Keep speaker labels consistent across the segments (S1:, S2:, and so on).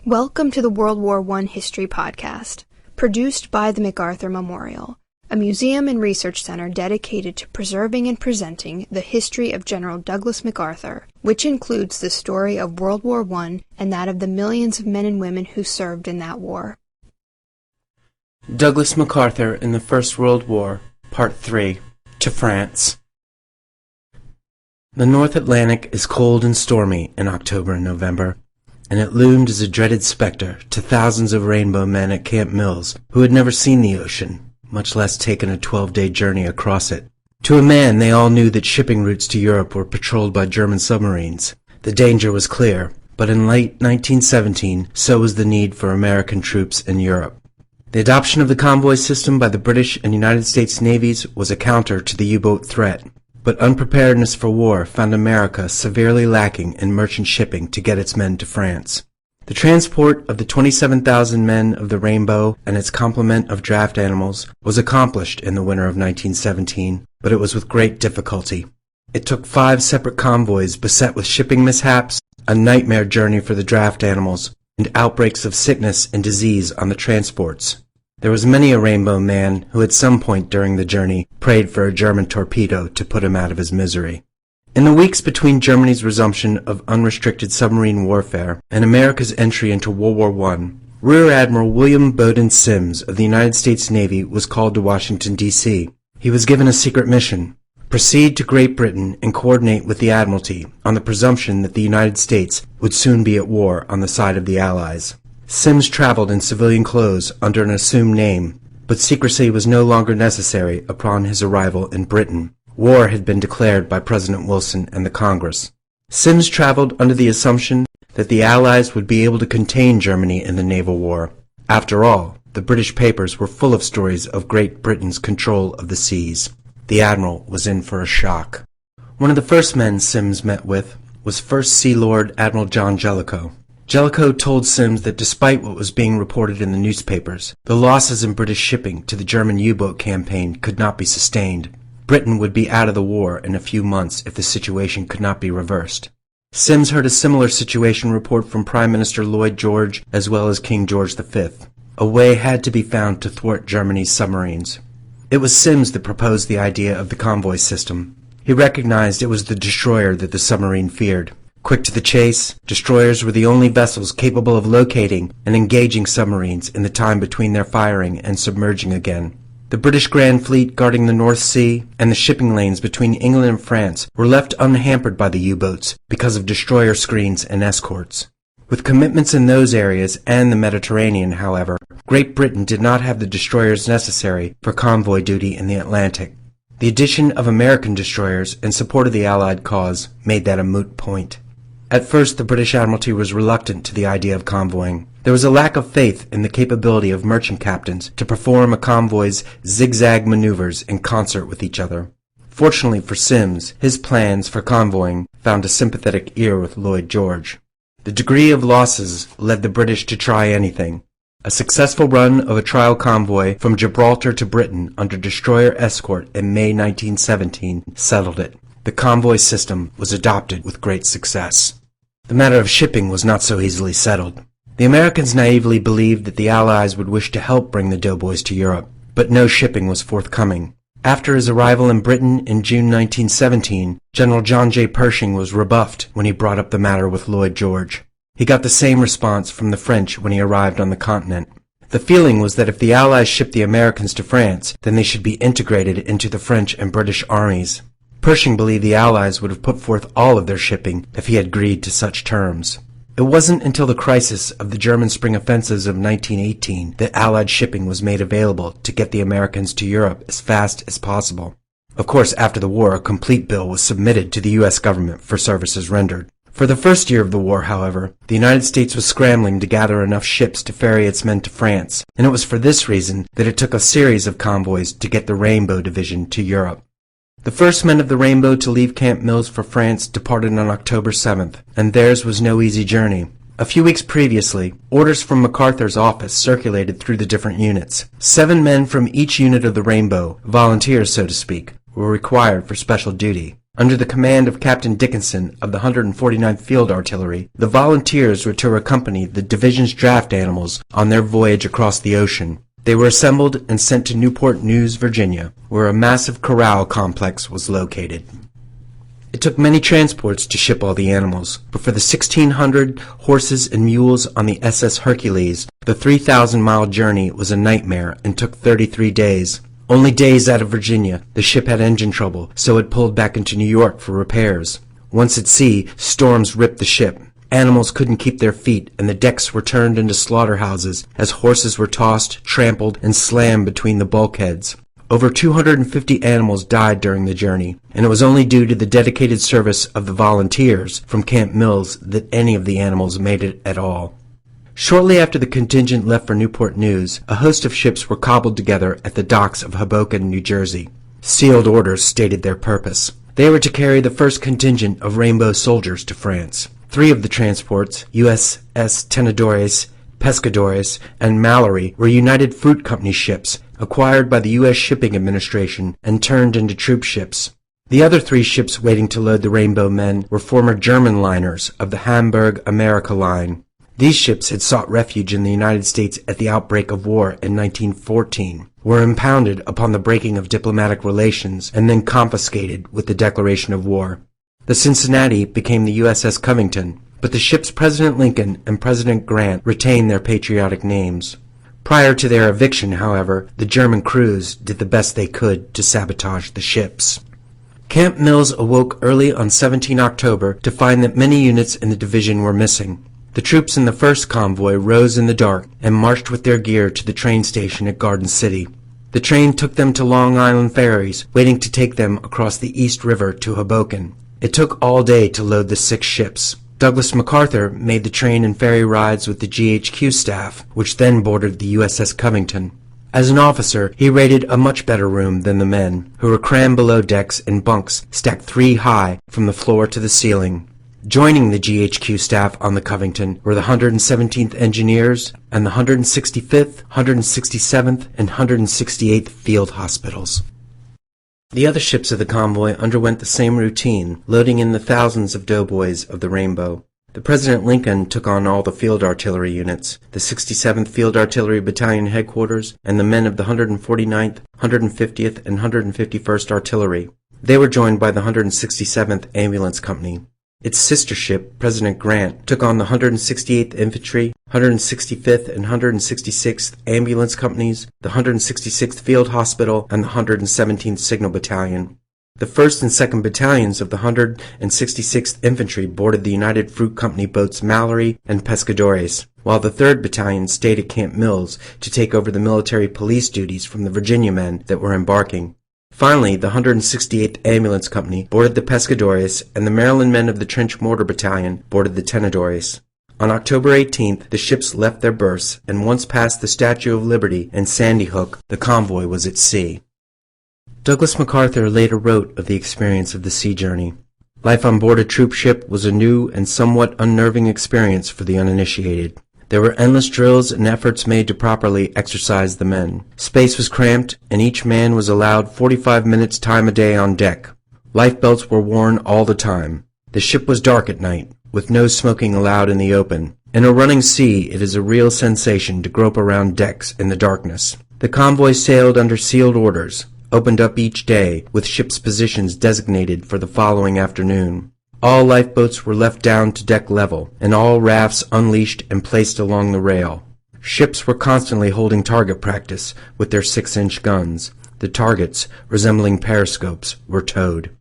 S1: Welcome to the World War I History Podcast, produced by the MacArthur Memorial, a museum and research center dedicated to preserving and presenting the history of General Douglas MacArthur, which includes the story of World War I and that of the millions of men and women who served in that war.
S2: Douglas MacArthur in the First World War, Part 3, to France. The North Atlantic is cold and stormy in October and November, and it loomed as a dreaded specter to thousands of rainbow men at Camp Mills who had never seen the ocean, much less taken a 12-day journey across it. To a man, they all knew that shipping routes to Europe were patrolled by German submarines. The danger was clear, but in late 1917, so was the need for American troops in Europe. The adoption of the convoy system by the British and United States navies was a counter to the U-boat threat, but unpreparedness for war found America severely lacking in merchant shipping to get its men to France. The transport of the 27,000 men of the Rainbow and its complement of draft animals was accomplished in the winter of 1917, but it was with great difficulty. It took 5 separate convoys beset with shipping mishaps, a nightmare journey for the draft animals, and outbreaks of sickness and disease on the transports. There was many a rainbow man who at some point during the journey prayed for a German torpedo to put him out of his misery. In the weeks between Germany's resumption of unrestricted submarine warfare and America's entry into World War I, Rear Admiral William Bowdoin Sims of the United States Navy was called to Washington, D.C. He was given a secret mission: proceed to Great Britain and coordinate with the Admiralty on the presumption that the United States would soon be at war on the side of the Allies. Sims traveled in civilian clothes under an assumed name, but secrecy was no longer necessary upon his arrival in Britain. War had been declared by President Wilson and the Congress. Sims traveled under the assumption that the Allies would be able to contain Germany in the naval war. After all, the British papers were full of stories of Great Britain's control of the seas. The Admiral was in for a shock. One of the first men Sims met with was First Sea Lord Admiral John Jellicoe. Jellicoe told Sims that despite what was being reported in the newspapers, the losses in British shipping to the German U-boat campaign could not be sustained. Britain would be out of the war in a few months if the situation could not be reversed. Sims heard a similar situation report from Prime Minister Lloyd George as well as King George V. A way had to be found to thwart Germany's submarines. It was Sims that proposed the idea of the convoy system. He recognized it was the destroyer that the submarine feared. Quick to the chase, destroyers were the only vessels capable of locating and engaging submarines in the time between their firing and submerging again. The British Grand Fleet guarding the North Sea and the shipping lanes between England and France were left unhampered by the U-boats because of destroyer screens and escorts. With commitments in those areas and the Mediterranean, however, Great Britain did not have the destroyers necessary for convoy duty in the Atlantic. The addition of American destroyers in support of the Allied cause made that a moot point. At first, the British Admiralty was reluctant to the idea of convoying. There was a lack of faith in the capability of merchant captains to perform a convoy's zigzag maneuvers in concert with each other. Fortunately for Sims, his plans for convoying found a sympathetic ear with Lloyd George. The degree of losses led the British to try anything. A successful run of a trial convoy from Gibraltar to Britain under destroyer escort in May 1917 settled it. The convoy system was adopted with great success. The matter of shipping was not so easily settled. The Americans naively believed that the Allies would wish to help bring the doughboys to Europe, but no shipping was forthcoming. After his arrival in Britain in June 1917, General John J. Pershing was rebuffed when he brought up the matter with Lloyd George. He got the same response from the French when he arrived on the continent. The feeling was that if the Allies shipped the Americans to France, then they should be integrated into the French and British armies. Pershing believed the Allies would have put forth all of their shipping if he had agreed to such terms. It wasn't until the crisis of the German spring offensives of 1918 that Allied shipping was made available to get the Americans to Europe as fast as possible. Of course, after the war, a complete bill was submitted to the U.S. government for services rendered. For the first year of the war, however, the United States was scrambling to gather enough ships to ferry its men to France, and it was for this reason that it took a series of convoys to get the Rainbow Division to Europe. The first men of the Rainbow to leave Camp Mills for France departed on October 7th, and theirs was no easy journey. A few weeks previously, orders from MacArthur's office circulated through the different units. 7 men from each unit of the Rainbow, volunteers so to speak, were required for special duty. Under the command of Captain Dickinson of the 149th Field Artillery, the volunteers were to accompany the division's draft animals on their voyage across the ocean. They were assembled and sent to Newport News, Virginia, where a massive corral complex was located. It took many transports to ship all the animals, but for the 1,600 horses and mules on the SS Hercules, the 3,000-mile journey was a nightmare and took 33 days. Only days out of Virginia, the ship had engine trouble, so it pulled back into New York for repairs. Once at sea, storms ripped the ship. Animals couldn't keep their feet, and the decks were turned into slaughterhouses as horses were tossed, trampled, and slammed between the bulkheads. Over 250 animals died during the journey, and it was only due to the dedicated service of the volunteers from Camp Mills that any of the animals made it at all. Shortly after the contingent left for Newport News, a host of ships were cobbled together at the docks of Hoboken, New Jersey. Sealed orders stated their purpose. They were to carry the first contingent of Rainbow soldiers to France. 3 of the transports, USS Tenedores, Pescadores, and Mallory, were United Fruit Company ships, acquired by the U.S. Shipping Administration and turned into troop ships. The other 3 ships waiting to load the Rainbow men were former German liners of the Hamburg America Line. These ships had sought refuge in the United States at the outbreak of war in 1914, were impounded upon the breaking of diplomatic relations, and then confiscated with the declaration of war. The Cincinnati became the USS Covington, but the ships President Lincoln and President Grant retained their patriotic names. Prior to their eviction, however, the German crews did the best they could to sabotage the ships. Camp Mills awoke early on 17 October to find that many units in the division were missing. The troops in the first convoy rose in the dark and marched with their gear to the train station at Garden City. The train took them to Long Island ferries, waiting to take them across the East River to Hoboken. It took all day to load the 6 ships. Douglas MacArthur made the train and ferry rides with the GHQ staff, which then boarded the USS Covington. As an officer, he rated a much better room than the men, who were crammed below decks in bunks stacked 3 high from the floor to the ceiling. Joining the GHQ staff on the Covington were the 117th Engineers and the 165th, 167th, and 168th Field Hospitals. The other ships of the convoy underwent the same routine, loading in the thousands of doughboys of the Rainbow. The President Lincoln took on all the field artillery units, the 67th Field Artillery Battalion headquarters, and the men of the 149th, 150th, and 151st Artillery. They were joined by the 167th Ambulance Company. Its sister ship, President Grant, took on the 168th Infantry, 165th and 166th Ambulance Companies, the 166th Field Hospital, and the 117th Signal Battalion. The 1st and 2nd Battalions of the 166th Infantry boarded the United Fruit Company boats Mallory and Pescadores, while the 3rd Battalion stayed at Camp Mills to take over the military police duties from the Virginia men that were embarking. Finally, the 168th Ambulance Company boarded the Pescadores, and the Maryland men of the Trench Mortar Battalion boarded the Tenedores. On October 18th, the ships left their berths, and once past the Statue of Liberty and Sandy Hook, the convoy was at sea. Douglas MacArthur later wrote of the experience of the sea journey. Life on board a troop ship was a new and somewhat unnerving experience for the uninitiated. There were endless drills and efforts made to properly exercise the men. Space was cramped, and each man was allowed 45 minutes time a day on deck. Lifebelts were worn all the time. The ship was dark at night, with no smoking allowed in the open. In a running sea, it is a real sensation to grope around decks in the darkness. The convoy sailed under sealed orders, opened up each day, with ships' positions designated for the following afternoon. All lifeboats were left down to deck level, and all rafts unleashed and placed along the rail. Ships were constantly holding target practice with their 6-inch guns. The targets, resembling periscopes, were towed.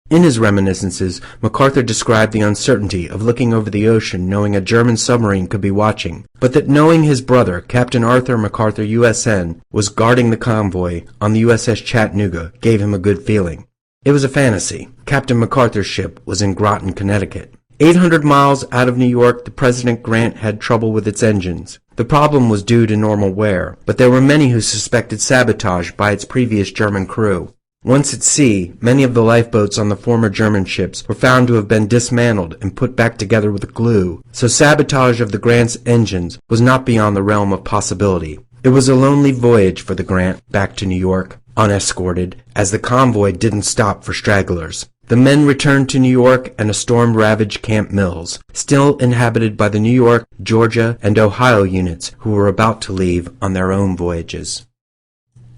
S2: In his reminiscences, MacArthur described the uncertainty of looking over the ocean knowing a German submarine could be watching, but that knowing his brother, Captain Arthur MacArthur, USN, was guarding the convoy on the USS Chattanooga gave him a good feeling. It was a fantasy. Captain MacArthur's ship was in Groton, Connecticut. 800 miles out of New York, the President Grant had trouble with its engines. The problem was due to normal wear, but there were many who suspected sabotage by its previous German crew. Once at sea, many of the lifeboats on the former German ships were found to have been dismantled and put back together with glue, so sabotage of the Grant's engines was not beyond the realm of possibility. It was a lonely voyage for the Grant back to New York, unescorted, as the convoy didn't stop for stragglers. the men returned to New York and a storm ravaged Camp Mills, still inhabited by the New York, Georgia, and Ohio units who were about to leave on their own voyages.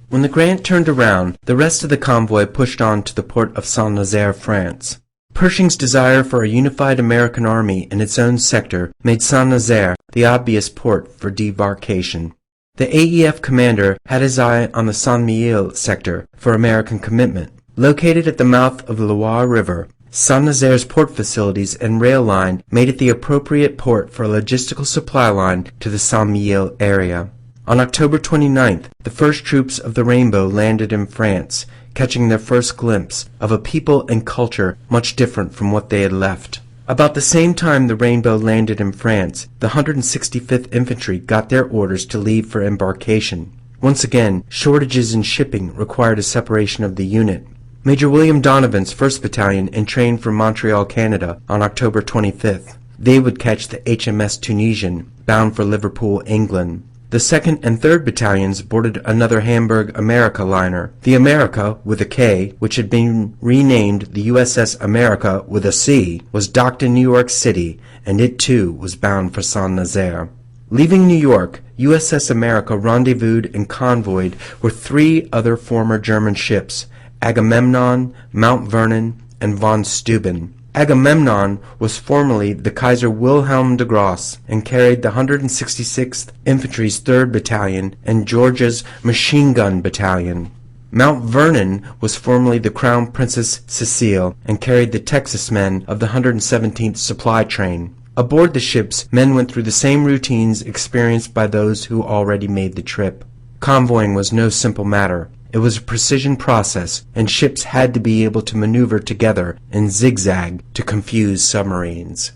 S2: When the Grant turned around, the rest of the convoy pushed on to the port of Saint-Nazaire, France. Pershing's desire for a unified American army in its own sector made Saint-Nazaire the obvious port for debarkation. The AEF commander had his eye on the Saint-Mihiel sector for American commitment. Located at the mouth of the Loire River, Saint-Nazaire's port facilities and rail line made it the appropriate port for a logistical supply line to the Saint-Mihiel area. On October 29th, the first troops of the Rainbow landed in France, catching their first glimpse of a people and culture much different from what they had left. About the same time the Rainbow landed in France, the 165th Infantry got their orders to leave for embarkation. Once again, shortages in shipping required a separation of the unit. Major William Donovan's 1st Battalion entrained from Montreal, Canada on October 25th. They would catch the HMS Tunisian, bound for Liverpool, England. The 2nd and 3rd Battalions boarded another Hamburg America liner. The America, with a K, which had been renamed the USS America with a C, was docked in New York City, and it too was bound for Saint-Nazaire. Leaving New York, USS America rendezvoused and convoyed with 3 other former German ships, Agamemnon, Mount Vernon, and von Steuben. Agamemnon was formerly the Kaiser Wilhelm de Gross and carried the 166th Infantry's 3rd Battalion and Georgia's Machine Gun Battalion. Mount Vernon was formerly the Crown Princess Cecile and carried the Texas men of the 117th Supply Train. Aboard the ships, men went through the same routines experienced by those who already made the trip. Convoying was no simple matter. It was a precision process, and ships had to be able to maneuver together and zigzag to confuse submarines.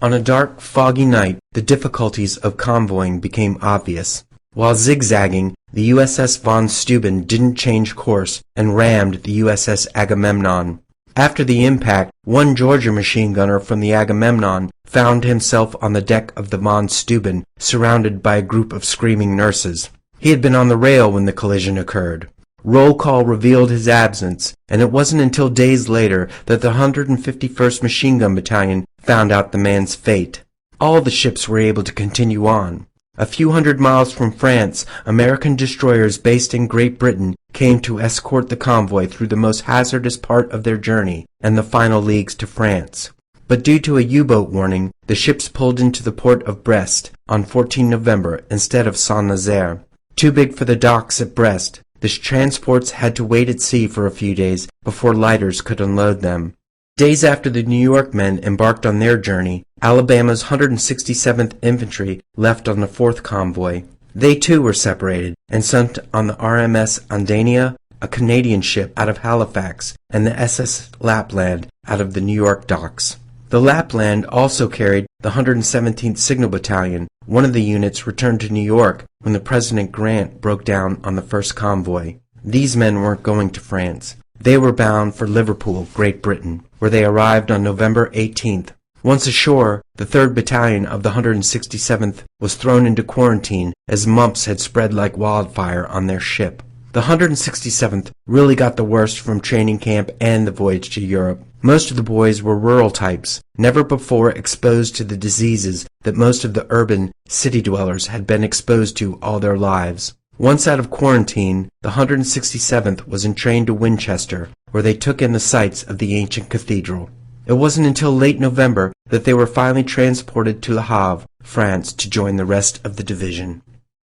S2: On a dark, foggy night, the difficulties of convoying became obvious. While zigzagging, the USS von Steuben didn't change course and rammed the USS Agamemnon. After the impact, one Georgia machine gunner from the Agamemnon found himself on the deck of the von Steuben, surrounded by a group of screaming nurses. He had been on the rail when the collision occurred. Roll call revealed his absence, and it wasn't until days later that the 151st Machine Gun Battalion found out the man's fate. All the ships were able to continue on. A few hundred miles from France, American destroyers based in Great Britain came to escort the convoy through the most hazardous part of their journey and the final leagues to France. But due to a U-boat warning, the ships pulled into the port of Brest on 14 November instead of Saint-Nazaire. Too big for the docks at Brest, the transports had to wait at sea for a few days before lighters could unload them. Days after the New York men embarked on their journey, Alabama's 167th Infantry left on the 4th convoy. They too were separated and sent on the RMS Andania, a Canadian ship out of Halifax, and the SS Lapland out of the New York docks. The Lapland also carried the 117th Signal Battalion. One of the units returned to New York when the President Grant broke down on the first convoy. These men weren't going to France. They were bound for Liverpool, Great Britain, where they arrived on November 18th. Once ashore, the 3rd Battalion of the 167th was thrown into quarantine as mumps had spread like wildfire on their ship. The 167th really got the worst from training camp and the voyage to Europe. Most of the boys were rural types, never before exposed to the diseases that most of the urban city dwellers had been exposed to all their lives. Once out of quarantine, the 167th was entrained to Winchester, where they took in the sights of the ancient cathedral. It wasn't until late November that they were finally transported to Le Havre, France, to join the rest of the division.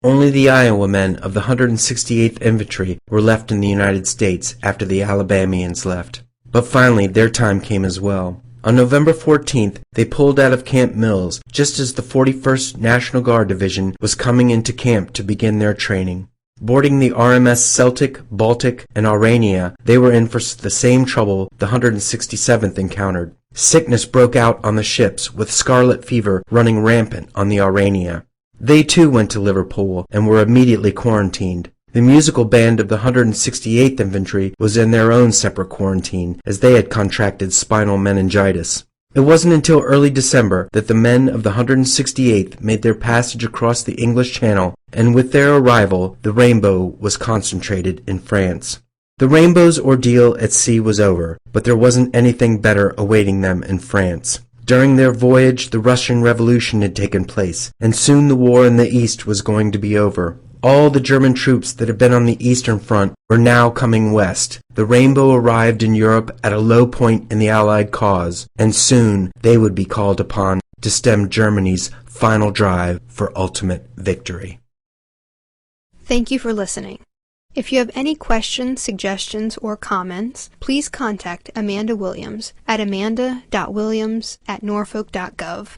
S2: Only the Iowa men of the 168th Infantry were left in the United States after the Alabamians left. But finally their time came as well. On November 14th, they pulled out of Camp Mills just as the 41st National Guard Division was coming into camp to begin their training. Boarding the RMS Celtic, Baltic, and Aurania, they were in for the same trouble the 167th encountered. Sickness broke out on the ships, with scarlet fever running rampant on the Aurania. They too went to Liverpool and were immediately quarantined. The musical band of the 168th Infantry was in their own separate quarantine, as they had contracted spinal meningitis. It wasn't until early December that the men of the 168th made their passage across the English Channel, and with their arrival, the Rainbow was concentrated in France. The Rainbow's ordeal at sea was over, but there wasn't anything better awaiting them in France. During their voyage, the Russian Revolution had taken place, and soon the war in the East was going to be over. All the German troops that had been on the Eastern Front were now coming west. The Rainbow arrived in Europe at a low point in the Allied cause, and soon they would be called upon to stem Germany's final drive for ultimate victory.
S1: Thank you for listening. If you have any questions, suggestions, or comments, please contact Amanda Williams at amanda.williams@norfolk.gov.